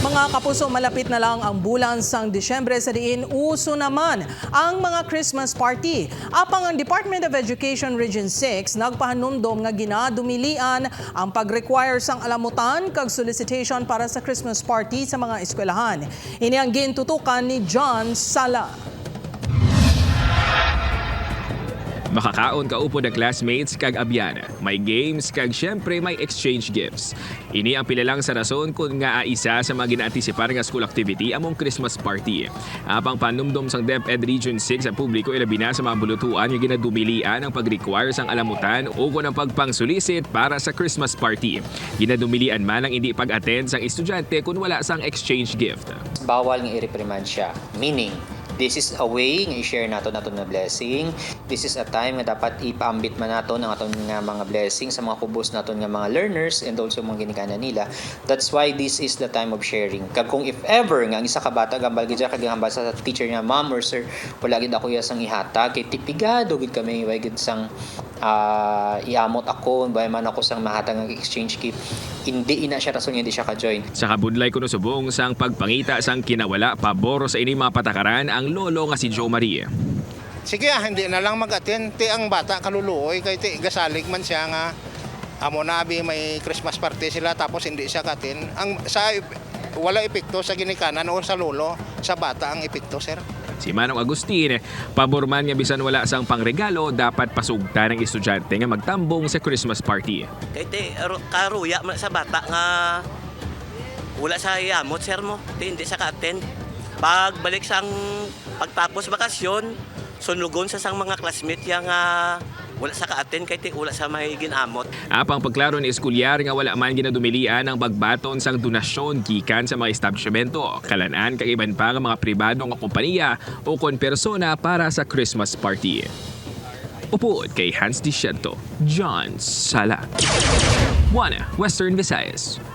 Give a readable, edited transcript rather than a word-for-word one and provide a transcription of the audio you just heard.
Mga kapuso, malapit na lang ang bulan sang Disyembre sa diin uso naman ang mga Christmas party. Apang ang Department of Education Region 6 nagpahanumdom nga ginadumilian ang pag-require sang alamutan kag solicitation para sa Christmas party sa mga eskwelahan. Ini ang gintutukan ni John Sala. Makakaon ka upo na classmates kag abyan. May games kag syempre may exchange gifts. Ini ang pila lang sa rason kung nga isa sa mga ginaantisipar nga school activity among Christmas party. Apang panumdom sang DepEd Region 6 ang publiko ilabi na sa mga bulutuan nga ginadumilian ang pag-require sang alamutan o kung ang pagpang-solicit para sa Christmas party. Ginadumilian man ang hindi pag-attend sang estudyante kung wala sang exchange gift. Bawal nga i-reprimand siya. Meaning, this is a way nga i-share nato na blessing. This is a time nga dapat ipaambit man nato ng aton nga mga blessing sa mga kubos naton nga mga learners and also mga ginikanan nila. That's why this is the time of sharing. Kag kung if ever nga ang isa ka bata gambal gid kag gambal sa teacher niya, ma'am or sir, wala gid ako sang ihatag kay tipigado gid kami way gid sang iamot ako bay man ako sang mahatag nga exchange gift. Hindi ina siya rason nga hindi siya ka-join. Sa kabudlay kuno subong sang pagpangita sang kinawala pabor sa ini mga patakaran ang lolo nga si Joe Marie. Sige, hindi na lang mag-attend. Ti ang bata kaluluoy kay ti gasalig man siya nga amo na abi may Christmas party sila tapos hindi siya katin. Ang sa wala epekto sa ginikanan o sa lolo, sa bata ang epekto, sir. Si Manong Agustin, pabor man nga bisan wala sang pangregalo, dapat pasugta ng estudyante nga magtambong sa Christmas party. Kay te karuya man sa bata nga wala sa yamot sir mo, te hindi sa ka-attend. Pagbalik sang pagtapos bakasyon, sunugon sa sang mga classmate yang wala sa ka-attend kay te wala sa may ginamot. Apang pagklaro ni eskulyar nga wala man ginadumilian ang pagbaton sang donasyon gikan sa mga establishmento, kalan-an kag iban pa nga mga pribado nga kompanya o kon persona para sa Christmas party. Upood kay Hans Diciento, John Sala. 1 Western Visayas.